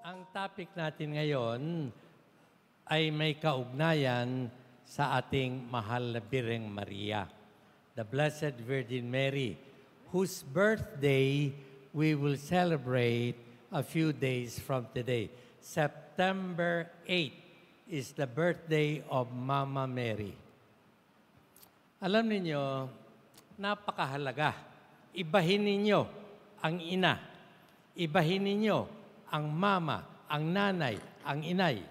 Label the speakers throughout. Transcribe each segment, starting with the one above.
Speaker 1: Ang topic natin ngayon ay may kaugnayan sa ating mahal na Birheng Maria, the Blessed Virgin Mary, whose birthday we will celebrate a few days from today. September 8 is the birthday of Mama Mary. Alam ninyo, napakahalaga. Ibahin ninyo ang ina. Ibahin ninyo ang mama, ang nanay, ang inay.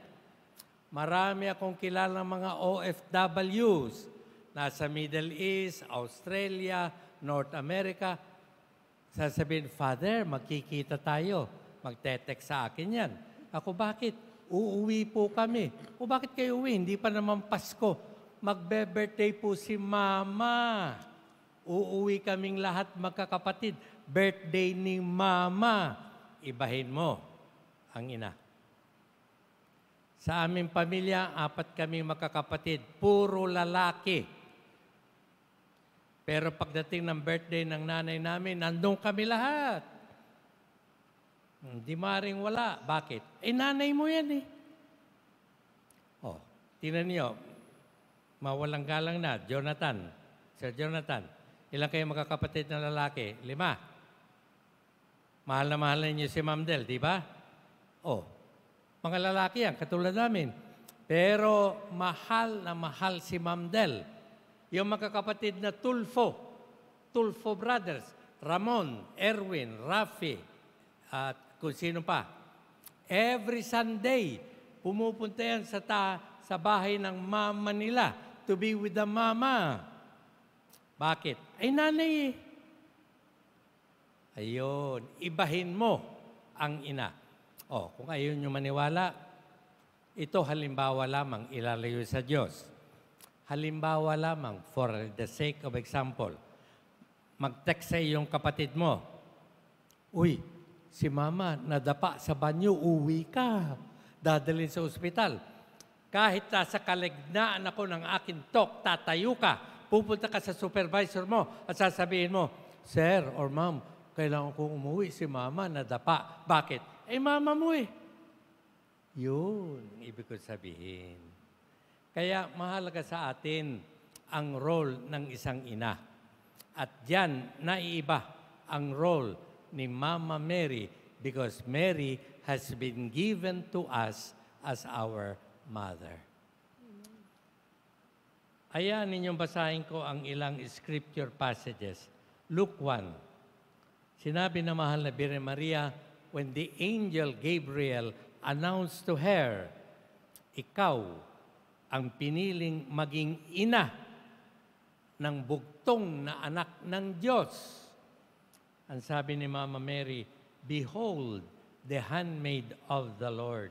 Speaker 1: Marami akong kilala mga OFWs nasa Middle East, Australia, North America. Sasabihin, Father, magkikita tayo. Magte-text sa akin yan. Ako, bakit? Uuwi po kami. O bakit kayo uwi? Hindi pa naman Pasko. Magbe-birthday po si Mama. Uuwi kaming lahat magkakapatid. Birthday ni Mama. Ibahin mo ang ina. Sa aming pamilya, 4 kami magkakapatid. Puro lalaki. Pero pagdating ng birthday ng nanay namin, nandun kami lahat. Hindi maring wala. Bakit? Nanay mo yan eh. Oh, tingnan niyo. Mawalang galang na. Jonathan. Sir Jonathan. Ilan kayo magkakapatid na lalaki? 5. Mahal na mahal ninyo si Ma'am Del, di ba? Oh, mga lalaki yan, katulad namin. Pero mahal na mahal si Ma'am Del. Yung magkakapatid na Tulfo Brothers, Ramon, Erwin, Rafi, at kung sino pa. Every Sunday, pumupunta yan sa bahay ng mama nila to be with the mama. Bakit? Ay nanay eh. Ayun, ibahin mo ang ina. O, kung ayaw nyo maniwala, ito halimbawa lamang ilalayo sa Diyos. Halimbawa lamang, for the sake of example, mag-text sa iyong kapatid mo, uy, si Mama nadapa sa banyo, uwi ka. Dadalhin sa ospital. Kahit nasa kaligtaan ako ng aking talk, tatayo ka. Pupunta ka sa supervisor mo at sasabihin mo, Sir or Ma'am, kailangan kong umuwi si Mama nadapa. Bakit? Mama mo eh. Yun, ibig ko sabihin. Kaya mahalaga sa atin ang role ng isang ina. At diyan, naiiba ang role ni Mama Mary because Mary has been given to us as our mother. Ayan ninyong basahin ko ang ilang scripture passages. Luke 1. Sinabi na mahal na Birhen Maria, when the angel Gabriel announced to her, ikaw ang piniling maging ina ng bugtong na anak ng Diyos. Ang sabi ni Mama Mary, behold, the handmaid of the Lord.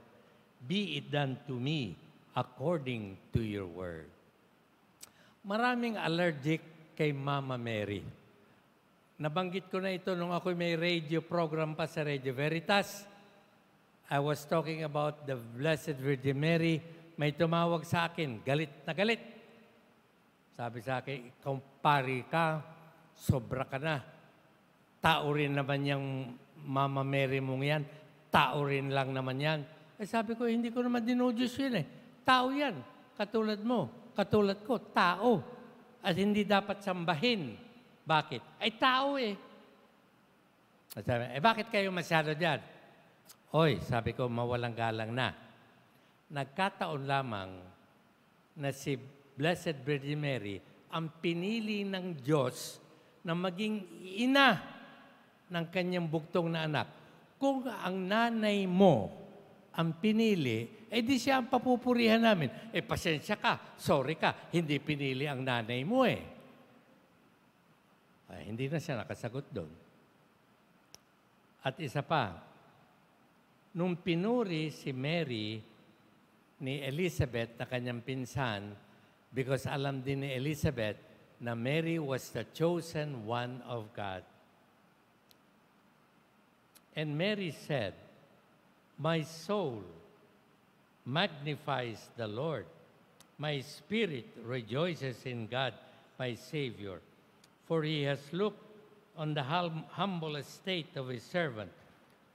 Speaker 1: Be it done to me according to your word. Maraming allergic kay Mama Mary. Nabanggit ko na ito nung ako may radio program pa sa Radio Veritas. I was talking about the Blessed Virgin Mary. May tumawag sa akin, galit na galit. Sabi sa akin, ikaw pari ka, sobra ka na. Tao rin naman yung Mama Mary mong yan. Tao rin lang naman yan. Sabi ko, hindi ko naman dinudyos yun eh. Tao yan. Katulad mo, katulad ko, tao. At hindi dapat sambahin. Bakit? Tao eh. Sabi, bakit kayo masyado dyan? Hoy, sabi ko, mawalang galang na. Nagkataon lamang na si Blessed Virgin Mary ang pinili ng Diyos na maging ina ng kanyang bugtong na anak. Kung ang nanay mo ang pinili, di siya ang papupurihan namin. Pasensya ka, sorry ka, hindi pinili ang nanay mo eh. Hindi na siya nakasagot doon. At isa pa, nung pinuri si Mary ni Elizabeth na kanyang pinsan, because alam din ni Elizabeth na Mary was the chosen one of God. And Mary said, my soul magnifies the Lord. My spirit rejoices in God, my Savior. For he has looked on the humble estate of his servant.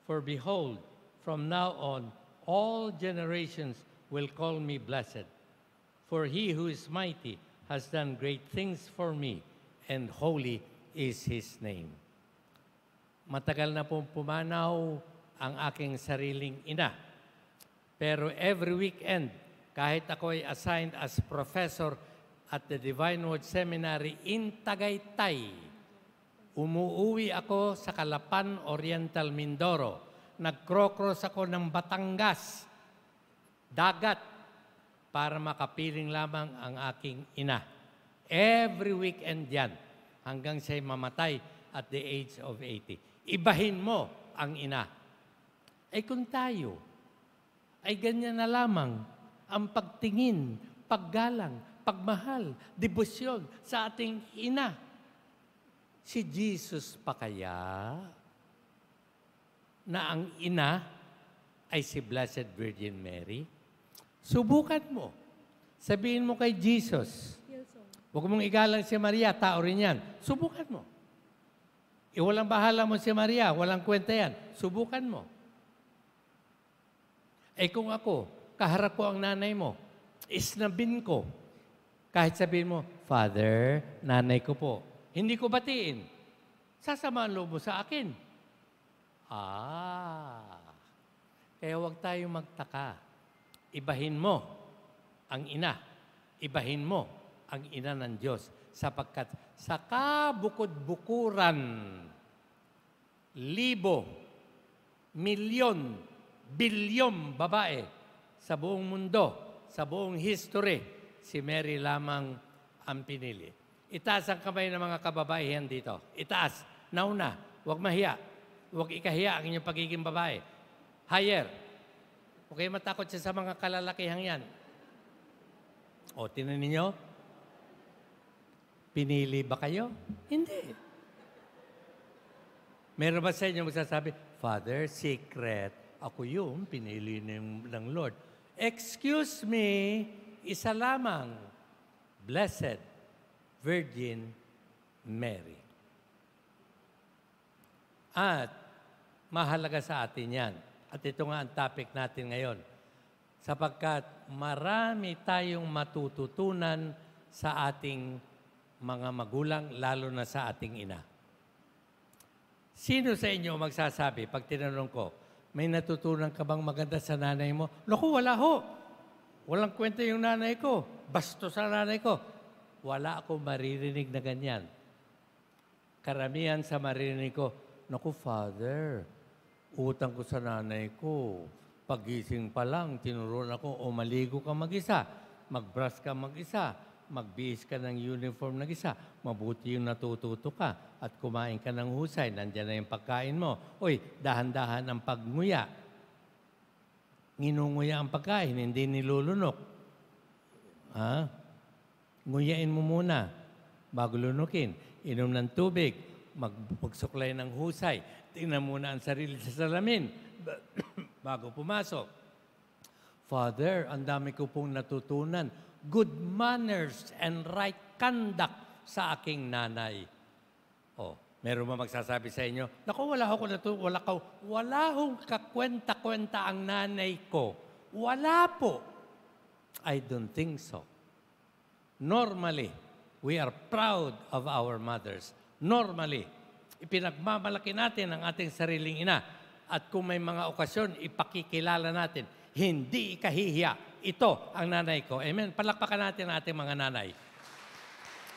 Speaker 1: For behold, From now on, all generations will call me blessed. For he who is mighty has done great things for me, and holy is his name. Matagal na pong pumanaw ang aking sariling ina. Pero every weekend, kahit ako ay assigned as professor at the Divine Word Seminary in Tagaytay, umuuwi ako sa Calapan, Oriental, Mindoro. Nag-cross ako ng Batangas, dagat, para makapiling lamang ang aking ina. Every weekend yan, hanggang siya'y mamatay at the age of 80. Ibahin mo ang ina. Ay kung tayo ay ganyan na lamang ang pagtingin, paggalang, pagmahal, debosyon sa ating ina, si Jesus pa kaya na ang ina ay si Blessed Virgin Mary? Subukan mo. Sabihin mo kay Jesus, huwag mong igalang si Maria, tao rin yan. Subukan mo. Walang bahala mo si Maria, walang kwenta yan. Subukan mo. Kung ako, kaharap ko ang nanay mo, isnabin ko, kahit sabihin mo, Father, nanay ko po, hindi ko batiin, sasamaan loob mo sa akin. Kaya huwag tayong magtaka. Ibahin mo ang ina. Ibahin mo ang ina ng Diyos. Sapagkat sa kabukod-bukuran, libo, milyon, bilyong babae sa buong mundo, sa buong history, si Mary lamang ang pinili. Itaas ang kamay ng mga kababaihan dito. Itaas. Nauna. Huwag mahiya. Huwag ikahiya ang inyong pagiging babae. Higher. Huwag kayo matakot sa mga kalalakihang yan. O, tinan ninyo? Pinili ba kayo? Hindi. Meron ba sa inyo magsasabi, Father, secret, ako yung pinili ng Lord. Excuse me, isa lamang, Blessed Virgin Mary. At mahalaga sa atin yan. At ito nga ang topic natin ngayon. Sapagkat marami tayong matututunan sa ating mga magulang, lalo na sa ating ina. Sino sa inyo magsasabi, pag tinanong ko, may natutunan ka bang maganda sa nanay mo? Naku, wala ho. Walang kwenta yung nanay ko. Bastos sa nanay ko. Wala akong maririnig na ganyan. Karamihan sa maririnig ko, naku, Father, utang ko sa nanay ko. Pagising pa lang, tinuruan ako, o maligo ka mag-isa, mag-brush ka mag-isa, magbihis ka ng uniform mag-isa, mabuti yung natututo ka, at kumain ka ng husay, nandiyan na yung pagkain mo. Uy, dahan-dahan ang pagnguya. Nginunguya ang pagkain, hindi nilulunok. Nguyain mo muna bago lunukin. Inom ng tubig, magsuklay ng husay. Tingnan muna ang sarili sa salamin bago pumasok. Father, ang dami ko pong natutunan. Good manners and right conduct sa aking nanay. Meron ba magsasabi sa inyo, naku, wala akong kakwenta-kwenta ang nanay ko. Wala po. I don't think so. Normally, we are proud of our mothers. Normally, ipinagmamalaki natin ang ating sariling ina. At kung may mga okasyon, ipakikilala natin. Hindi ikahihiya. Ito ang nanay ko. Amen. Palakpakan natin ang ating mga nanay.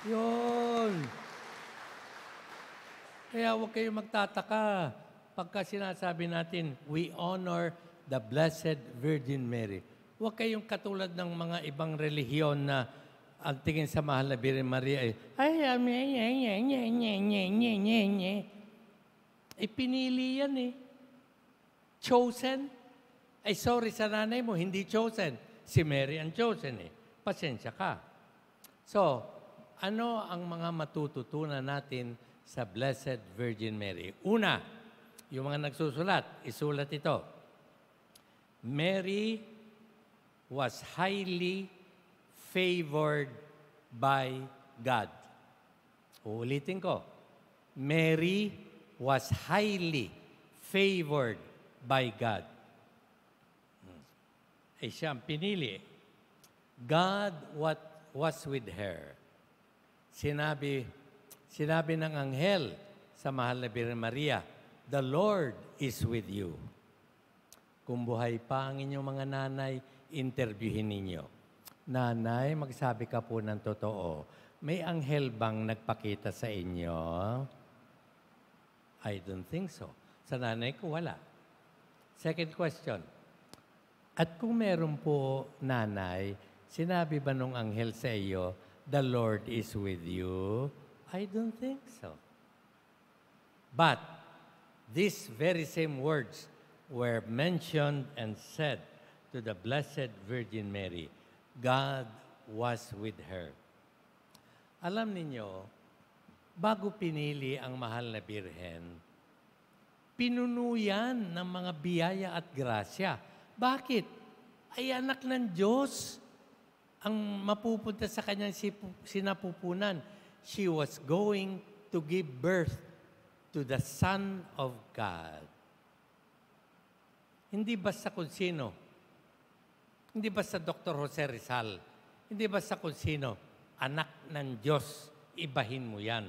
Speaker 1: Yun. Kaya huwag kayong magtataka pagka sinasabi natin, we honor the Blessed Virgin Mary. Huwag kayong katulad ng mga ibang relihiyon na ang tingin sa mahal na Birhen Maria pinili yan eh. Chosen. Sorry sa nanay mo, hindi chosen. Si Mary ang chosen eh. Pasensya ka. So, ano ang mga matututunan natin sa Blessed Virgin Mary? Una, yung mga nagsusulat, isulat ito. Mary was highly favored by God. Uulitin ko. Mary was highly favored by God. ay siya ang pinili. God was with her. Sinabi ng anghel sa mahal na Birhen Maria, "The Lord is with you." Kung buhay pa ang inyong mga nanay, interviewin ninyo. Nanay, magsabi ka po ng totoo. May anghel bang nagpakita sa inyo? I don't think so. Sa nanay ko, wala. Second question. At kung meron po, nanay, sinabi ba nung anghel sa iyo, "The Lord is with you"? I don't think so. But these very same words were mentioned and said to the Blessed Virgin Mary. God was with her. Alam ninyo, bago pinili ang mahal na Birhen, pinuno yan ng mga biyaya at grasya. Bakit? Ay anak ng Diyos ang mapupunta sa kanyang sinapupunan. She was going to give birth to the Son of God. Hindi basta kung sino. Hindi basta Dr. Jose Rizal. Hindi basta kung sino. Anak ng Diyos. Ibahin mo yan.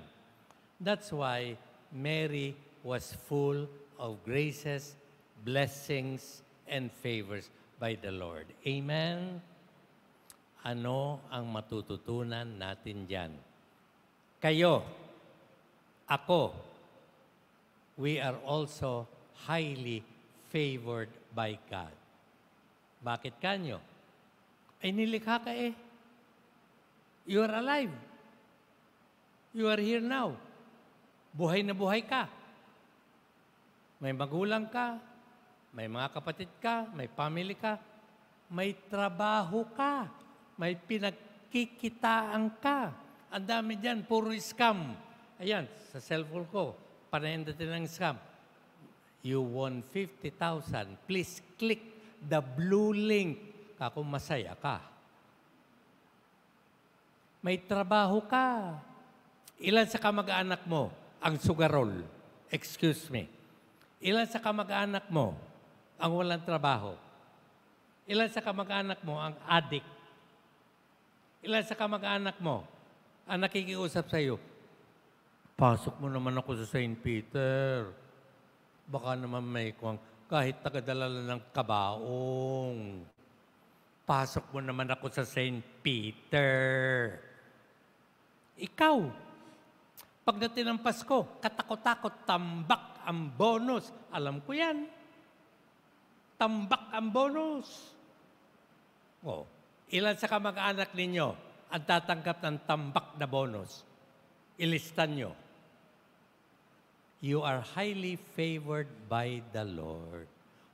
Speaker 1: That's why Mary was full of graces, blessings, and favors by the Lord. Amen? Ano ang matututunan natin dyan? Kayo, ako, we are also highly favored by God. Bakit kanyo? Ay nilikha ka eh. You are alive. You are here now. Buhay na buhay ka. May magulang ka, may mga kapatid ka, may family ka, may trabaho ka, may pinagkikitaan ka. Ang dami dyan, puro scam. Ayan, sa cellphone ko, panahindatin ng scam. You won 50,000. Please click the blue link. Kako masaya ka. May trabaho ka. Ilan sa kamag-anak mo ang sugarol? Excuse me. Ilan sa kamag-anak mo ang walang trabaho? Ilan sa kamag-anak mo ang addict? Ilan sa kamag-anak mo ang nakikiusap sa iyo? Pasok mo naman ako sa St. Peter. Baka naman may kahit tagadala lang ng kabaong. Pasok mo naman ako sa St. Peter. Ikaw, pagdating ng Pasko, katakot-takot, tambak ang bonus. Alam ko yan. Tambak ang bonus. Oh, ilan sa kamag-anak ninyo ang tatanggap ng tambak na bonus? Ilistan nyo. You are highly favored by the Lord.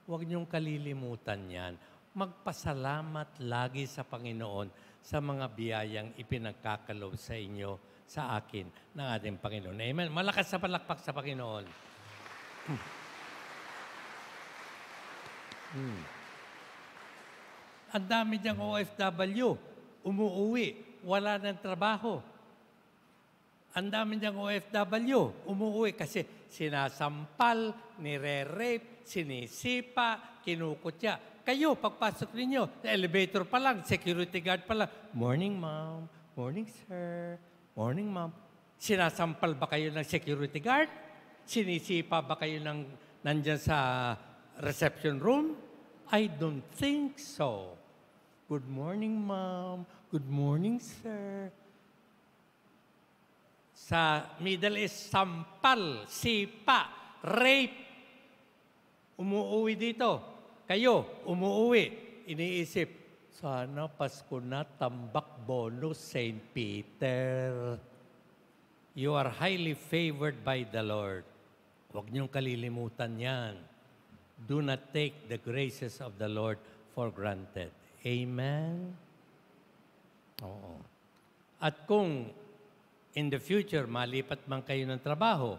Speaker 1: Huwag niyong kalilimutan yan. Magpasalamat lagi sa Panginoon sa mga biyayang ipinagkakalob sa inyo, sa akin, ng ating Panginoon. Amen. Malakas sa palakpak sa Panginoon. Ang dami diyang OFW, umuuwi, wala ng trabaho. Ang dami diyang OFW, umuuwi kasi sinasampal, nire-rape, sinisipa, kinukutya. Kayo, pagpasok ninyo, sa elevator pa lang, security guard pa lang, "Morning, ma'am. Morning, sir. Morning, ma'am." Sinasampal ba kayo ng security guard? Sinisipa ba kayo nandyan sa reception room? I don't think so. "Good morning, ma'am. Good morning, sir." Sa Middle East, sampal, sipa, rape. Umuuwi dito. Kayo, umuuwi. Iniisip, sana Pasko na, tambak bonus, St. Peter. You are highly favored by the Lord. Huwag niyong kalilimutan yan. Do not take the graces of the Lord for granted. Amen? Oo. At kung in the future, malipat man kayo ng trabaho,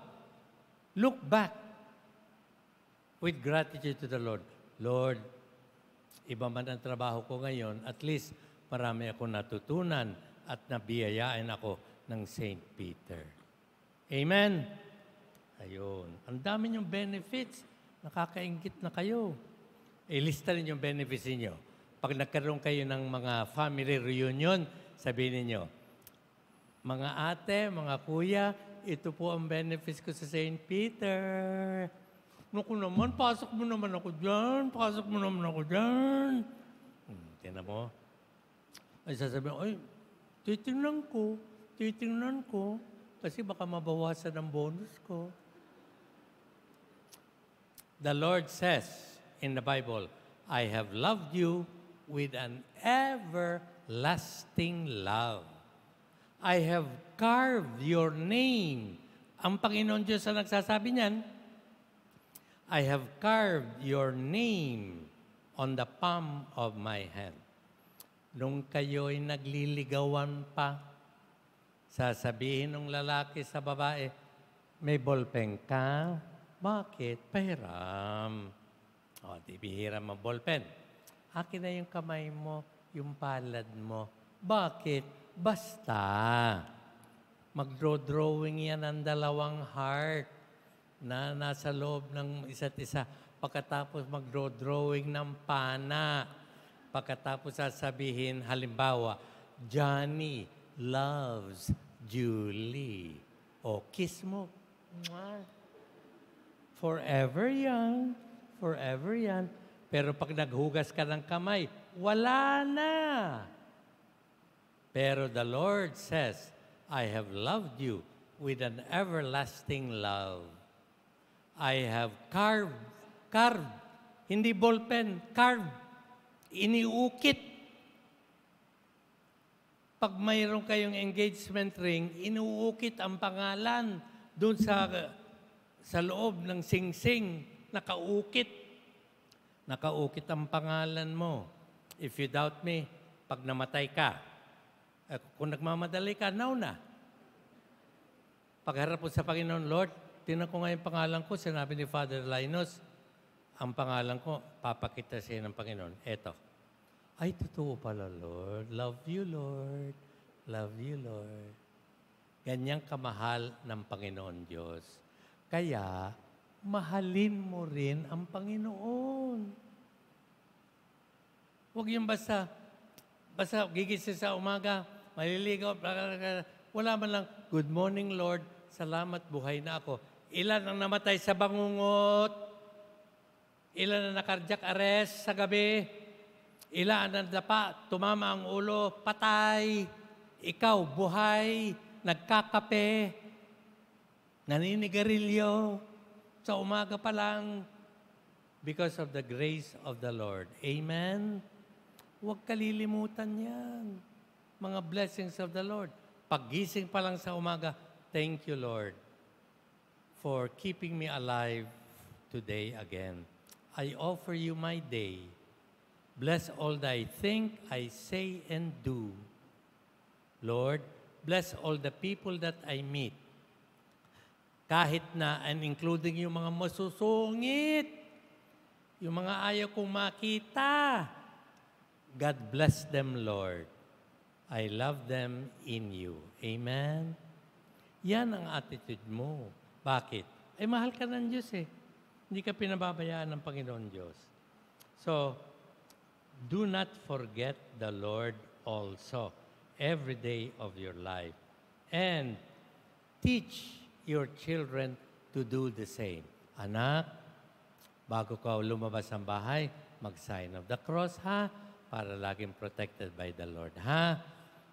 Speaker 1: look back with gratitude to the Lord. Lord, iba man ang trabaho ko ngayon, at least marami akong natutunan at nabiyayaan ako ng St. Peter. Amen? Ayun. Ang dami niyong benefits. Nakakaingit na kayo. Ilista rin yung benefits niyo. Pag nagkaroon kayo ng mga family reunion, sabihin niyo, mga ate, mga kuya, ito po ang benefits ko sa St. Peter. Naku naman, pasok mo naman ako dyan. Pasok mo naman ako dyan. Tingnan mo. Ay sasabihin, ay, titingnan ko. Kasi baka mabawasan ang bonus ko. The Lord says in the Bible, I have loved you with an everlasting love. I have carved your name. Ang Panginoon Diyos ang nagsasabi niyan, I have carved your name on the palm of my hand. Nung kayo'y nagliligawan pa, sasabihin ng lalaki sa babae, may ballpen ka? Bakit? Pahiram. O, di bihiram ang ballpen. Akin na yung kamay mo, yung palad mo. Bakit? Basta. Mag-drawing yan ang dalawang heart na nasa loob ng isa't isa. Pagkatapos mag-drawing ng pana. Pagkatapos sasabihin, halimbawa, Johnny loves Julie. O, kiss mo. Mwah. Forever yan. Forever yan. Pero pag naghugas ka ng kamay, wala na. Pero the Lord says, I have loved you with an everlasting love. I have carved, hindi ballpen, carved, iniukit. Pag mayroon kayong engagement ring, inuukit ang pangalan doon sa loob ng singsing, nakaukit. Nakaukit ang pangalan mo. If you doubt me, pag namatay ka, kung nagmamadali ka, now na. Pagharap mo sa Panginoon, Lord, tingnan ko nga yung pangalan ko, sinabi ni Father Linus, ang pangalan ko, papakita sa iyo ng Panginoon. Eto. Ay, totoo pala, Lord. Love you, Lord. Love you, Lord. Ganyang kamahal ng Panginoon Diyos. Kaya, mahalin mo rin ang Panginoon. Huwag yung basta gigising sa umaga, maliligaw, wala man lang, good morning, Lord, salamat, buhay na ako. Ilan ang namatay sa bangungot? Ilan ang na-cardiac arrest sa gabi? Ilan ang nadapa, tumama ang ulo, patay. Ikaw, buhay, nagkakape, naninigarilyo, sa umaga pa lang, because of the grace of the Lord. Amen? Huwag kalilimutan yan. Mga blessings of the Lord. Paggising pa lang sa umaga, thank you, Lord, for keeping me alive today again. I offer you my day. Bless all that I think, I say, and do. Lord, bless all the people that I meet. Kahit na, and including yung mga masusungit, yung mga ayaw kong makita. God bless them, Lord. I love them in you. Amen? Yan ang attitude mo. Bakit? Ay, mahal ka ng Diyos eh. Hindi ka pinababayaan ng Panginoon Diyos. So, do not forget the Lord also every day of your life. And teach your children to do the same. Anak, bago ka lumabas ng bahay, mag-sign of the cross, ha? Para laging protected by the Lord, ha?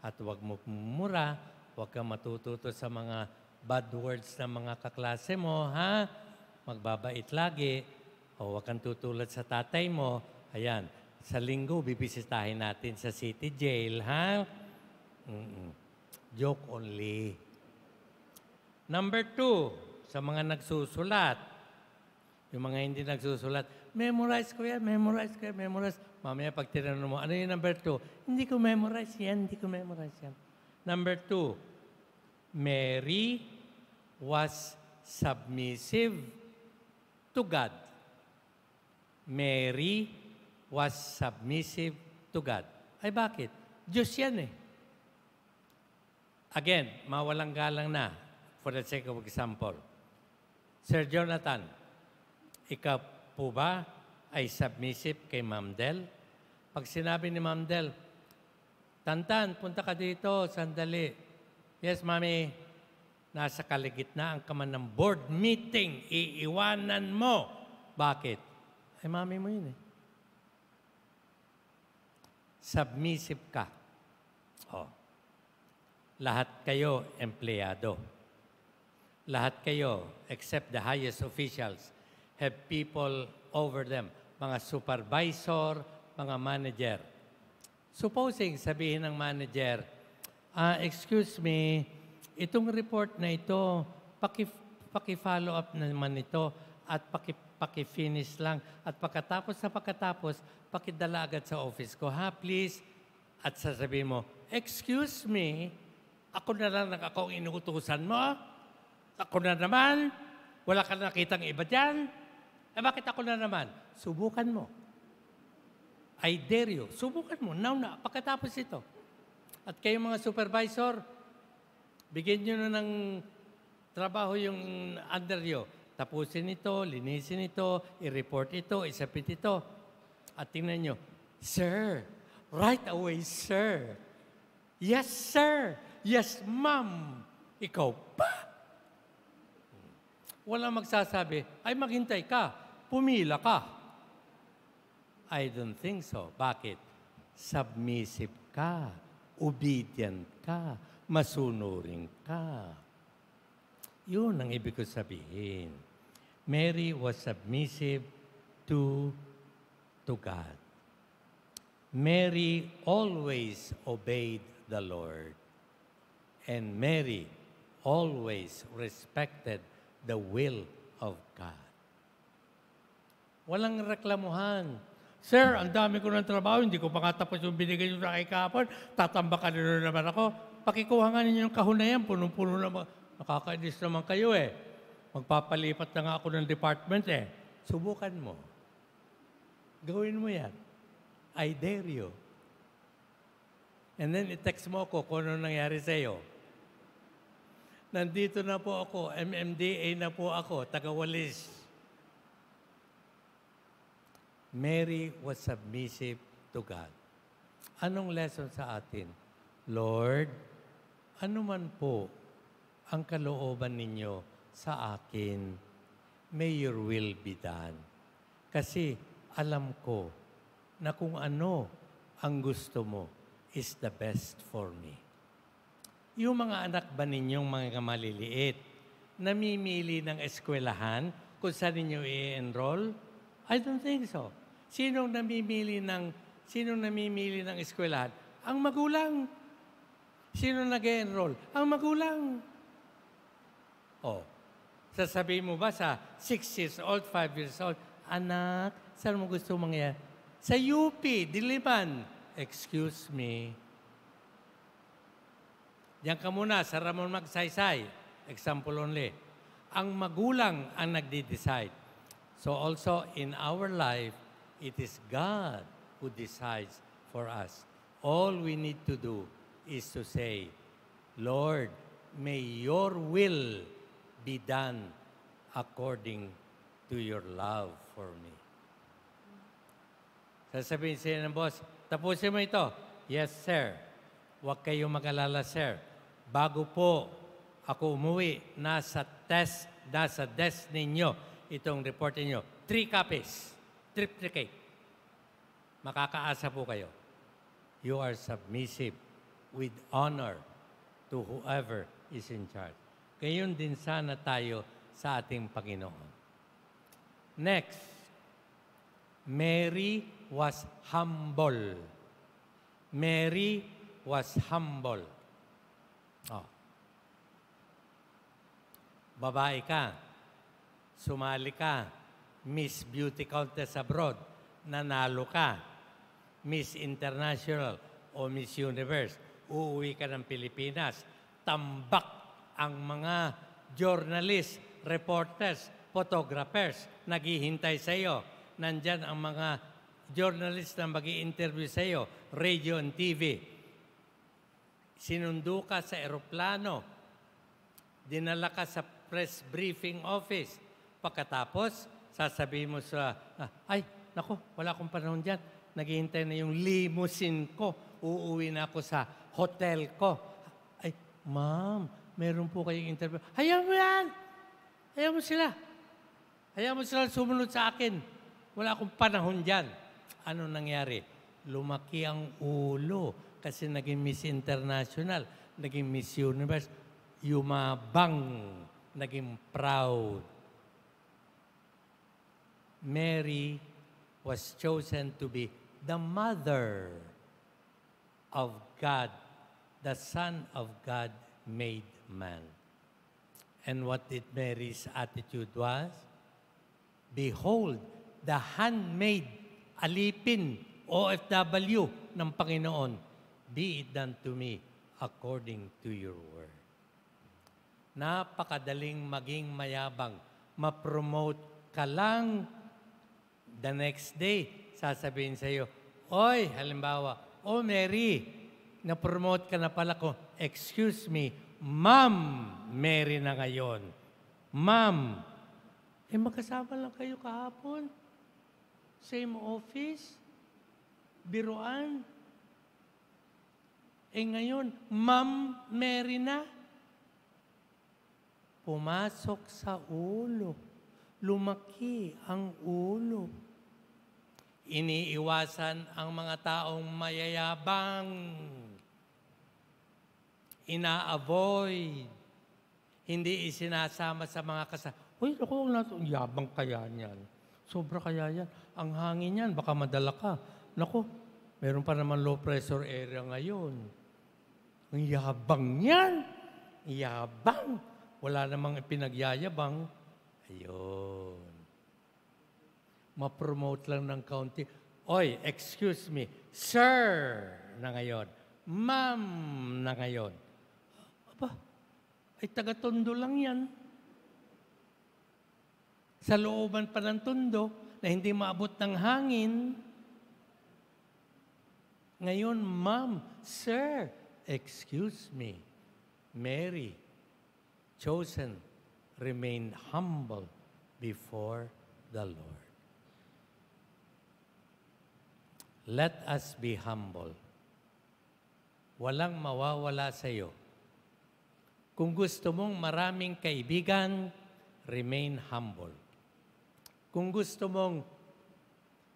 Speaker 1: At huwag mo mumura, huwag kang matututo sa mga bad words ng mga kaklase mo, ha? Magbabait lagi, o huwag kang tutulad sa tatay mo. Ayan, sa linggo, bibisitahin natin sa city jail, ha? Joke only. Number 2, sa mga nagsusulat. Yung mga hindi nagsusulat, memorize ko yan. Mamaya pag tinanong mo, ano yung number 2? Hindi ko memorize yan. Number 2, Mary was submissive to God. Mary was submissive to God. Ay bakit? Diyos yan eh. Again, mawalang galang na. For the sake of example, Sir Jonathan, ikaw po ba ay submissive kay Ma'am Del? Pag sinabi ni Ma'am Del, Tantan, punta ka dito, sandali. Yes, Mami. Nasa kaligitnaan ka man ng board meeting, iiwanan mo. Bakit? Ay, Mami mo yun eh. Submissive ka. Oh. Lahat kayo, empleyado. Lahat kayo, except the highest officials, have people over them. Mga supervisor, mga manager. Supposing, sabihin ng manager, excuse me, itong report na ito, paki-follow up naman ito at paki-finish lang. At pagkatapos, pakidala agad sa office ko, ha, please. At sasabihin mo, excuse me, ako na lang ako ang inuutusan mo? Ako na naman? Wala ka nakitang iba dyan? Eh bakit ako na naman? Subukan mo. I dare you. Subukan mo. Now na, pagkatapos ito. At kayo mga supervisor, bigyan nyo na ng trabaho yung under nyo. Tapusin ito, linisin ito, i-report ito, isapit ito. At tingnan nyo, Sir, right away, sir. Yes, sir. Yes, ma'am. Ikaw pa. Walang magsasabi, ay maghintay ka, pumila ka. I don't think so. Bakit? Submissive ka, obedient ka, masunurin ka. Yun ang ibig ko sabihin. Mary was submissive to God. Mary always obeyed the Lord. And Mary always respected the will of God. Walang reklamuhan. Sir, ang dami ko ng trabaho, hindi ko pa nga tapos yung binigay nyo sa kay kahapon, tatambakan nyo naman ako. Pakikuha nga ninyo yung kahon na yan, punong-puno naman. Nakakainis naman kayo eh. Magpapalipat na nga ako ng department eh. Subukan mo. Gawin mo yan. I dare you. And then i-text mo ako kung ano nangyari sa iyo. Nandito na po ako, MMDA na po ako, taga-Walis. Mary was submissive to God. Anong lesson sa atin? Lord, ano man po ang kalooban ninyo sa akin, may your will be done. Kasi alam ko na kung ano ang gusto mo is the best for me. Yung mga anak ba ninyong mga maliliit, namimili ng eskwelahan kung saan ninyo i-enroll? I don't think so. Sinong namimili ng eskwelahan? Ang magulang. Sino nag-enroll? Ang magulang. Oh, sasabihin mo ba sa 6 years old, 5 years old, anak, saan mo gusto mangyari? Sa UP, Diliman. Excuse me. Diyan ka muna sa Ramon Magsaysay. Example only. Ang magulang ang nagde-decide. So also in our life, it is God who decides for us. All we need to do is to say, Lord, may your will be done according to your love for me. Sasabihin siya ng boss, tapusin mo ito. Yes, sir. Huwag kayong mag-alala, sir. Bago po ako umuwi, nasa desk ninyo, itong report ninyo. 3 copies. Triplicate. Makakaasa po kayo. You are submissive with honor to whoever is in charge. Gayon din sana tayo sa ating Panginoon. Next, Mary was humble. Mary was humble. Oh. Babae ka, sumali ka, Miss Beauty Contest Abroad, nanalo ka, Miss International o Miss Universe, uuwi ka ng Pilipinas, tambak ang mga journalists, reporters, photographers, naghihintay sa iyo. Nandyan ang mga journalists na mag-i-interview sa iyo, radio and TV. Sinundo ka sa eroplano, dinala ka sa press briefing office. Pagkatapos, sasabihin mo sa, ay, Naku, wala akong panahon dyan. Naghihintay na yung limousine ko. Uuwi na ako sa hotel ko. Ay, ma'am, meron po kayong interview. Hayaan mo yan! Hayaan mo sila. Hayaan mo sila sumunod sa akin. Wala akong panahon dyan. Ano nangyari? Lumaki ang ulo kasi naging Miss International, naging Miss Universe, yumabang, naging proud. Mary was chosen to be the mother of God, the Son of God made man. And what did Mary's attitude was? Behold, the handmaid, alipin, OFW ng Panginoon, be it done to me according to your word. Napakadaling maging mayabang. Ma-promote ka lang, the next day, sasabihin sa iyo, oy, halimbawa, oh Mary, na-promote ka na pala ko, excuse me, Ma'am Mary na ngayon. Ma'am, magkasama lang kayo kahapon. Same office. Biruan. Ngayon, Ma'am Mary na. Pumasok sa ulo. Lumaki ang ulo. Iniiwasan ang mga taong mayayabang. Ina-avoid. Hindi isinasama sa mga kasama. Uy, ako, yabang kaya niyan. Sobra kaya yan. Ang hangin yan, baka madala ka. Naku, meron pa naman low pressure area ngayon. Ang yabang yan. Yabang. Wala namang pinagyayabang. Ayun. Ma-promote lang ng kaunti. Oy, excuse me, sir na ngayon. Ma'am na ngayon. Aba, ay taga-tondo lang yan. Sa looban pa ng tondo na hindi maabot ng hangin. Ngayon, ma'am, sir, excuse me, Mary, chosen, remain humble before the Lord. Let us be humble. Walang mawawala sa iyo. Kung gusto mong maraming kaibigan, remain humble. Kung gusto mong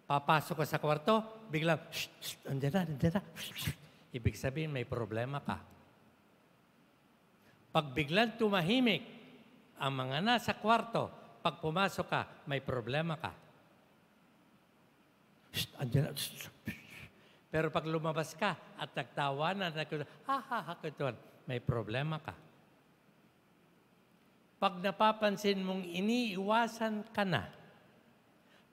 Speaker 1: papasok ka sa kwarto, biglang, andyan na. Ibig sabihin, may problema ka. Pag biglang tumahimik ang mga nasa kwarto, pag pumasok ka, may problema ka. Andyan na. Pero pag lumabas ka at nagtawanan, may problema ka. Pag napapansin mong iniiwasan ka na,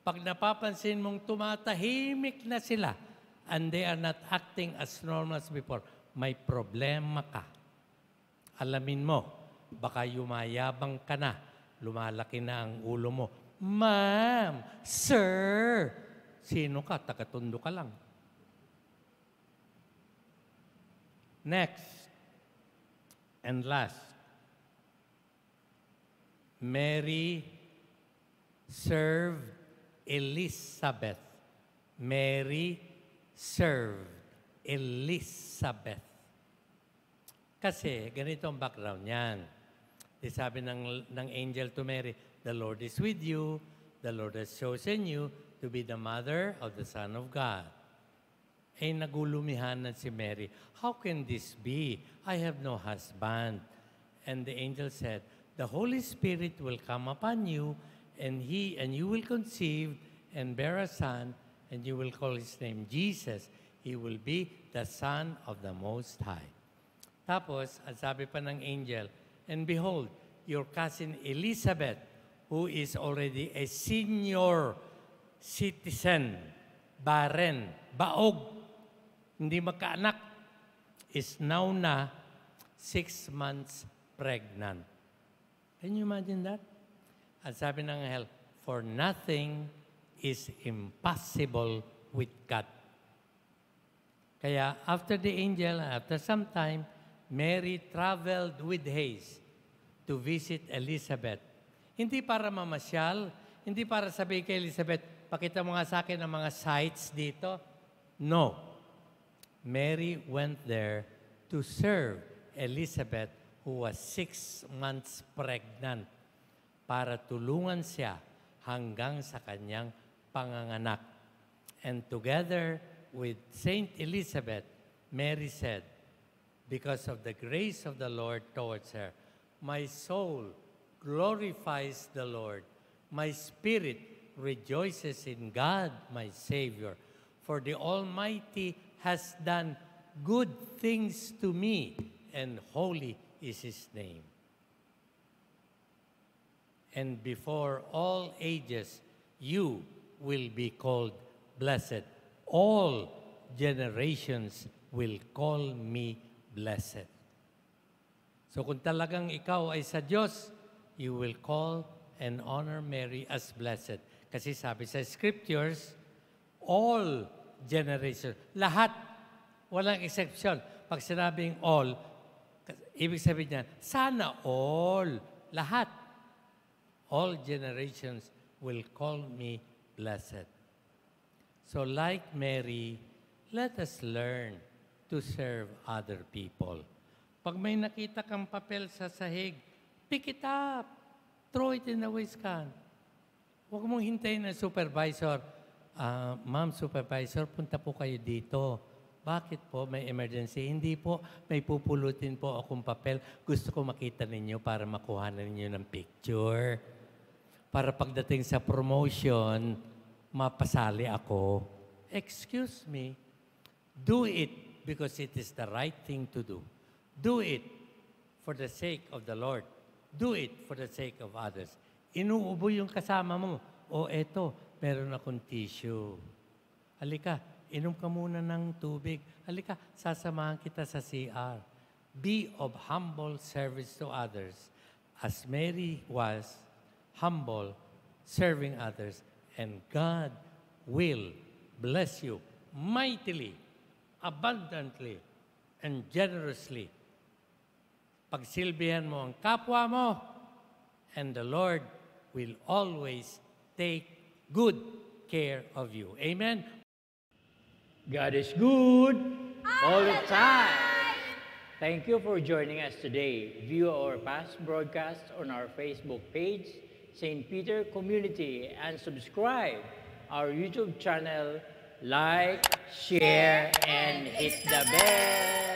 Speaker 1: pag napapansin mong tumatahimik na sila, and they are not acting as normal as before, may problema ka. Alamin mo, baka yumayabang ka na, lumalaki na ang ulo mo. Ma'am, sir, sino ka? Taga-tondo ka lang. Next, and last, Mary served Elizabeth. Mary served Elizabeth. Kasi ganito ang background niyan. Di sabi ng angel to Mary, the Lord is with you, the Lord has chosen you to be the mother of the Son of God. Nagulumihanan si Mary, how can this be? I have no husband. And the angel said, the Holy Spirit will come upon you, and you will conceive and bear a son, and you will call his name Jesus. He will be the Son of the Most High. Tapos, ang sabi pa ng angel, and behold, your cousin Elizabeth, who is already a senior citizen, barren, baog, hindi magkaanak, is now na 6 months pregnant. Can you imagine that? At sabi ng anghel, for nothing is impossible with God. Kaya after the angel, after some time, Mary traveled with haste to visit Elizabeth. Hindi para mamasyal, hindi para sabihin kay Elizabeth, pakita mo nga sa akin ang mga sites dito. No. Mary went there to serve Elizabeth, who was 6 months pregnant, para tulungan siya hanggang sa kanyang panganganak. And together with Saint Elizabeth, Mary said, because of the grace of the Lord towards her, my soul glorifies the Lord. My spirit rejoices in God, my Savior. For the Almighty has done good things to me, and holy is His name. And before all ages, you will be called blessed. All generations will call me blessed. So kung talagang ikaw ay sa Diyos, you will call and honor Mary as blessed. Kasi sabi sa Scriptures, all generations, lahat, walang exception. Pag sinabing all, ibig sabihin niya, sana all, lahat. All generations will call me blessed. So like Mary, let us learn to serve other people. Pag may nakita kang papel sa sahig, pick it up. Throw it in the waste can. Huwag mong hintayin ng supervisor. Ma'am, supervisor, punta po kayo dito. Bakit po? May emergency? Hindi po. May pupulutin po akong papel. Gusto ko makita ninyo para makuha na ninyo ng picture. Para pagdating sa promotion, mapasali ako. Excuse me. Do it because it is the right thing to do. Do it for the sake of the Lord. Do it for the sake of others. Inuubo yung kasama mo. O eto, meron akong tissue. Halika, inom ka muna ng tubig. Halika, sasamahan kita sa CR. Be of humble service to others, as Mary was humble, serving others, and God will bless you mightily, abundantly, and generously. Pagsilbihan mo ang kapwa mo, and the Lord will always take good care of you. Amen?
Speaker 2: God is good all the time. Thank you for joining us today. View our past broadcasts on our Facebook page, St. Peter Community, and subscribe our YouTube channel. Like, share, and hit the bell.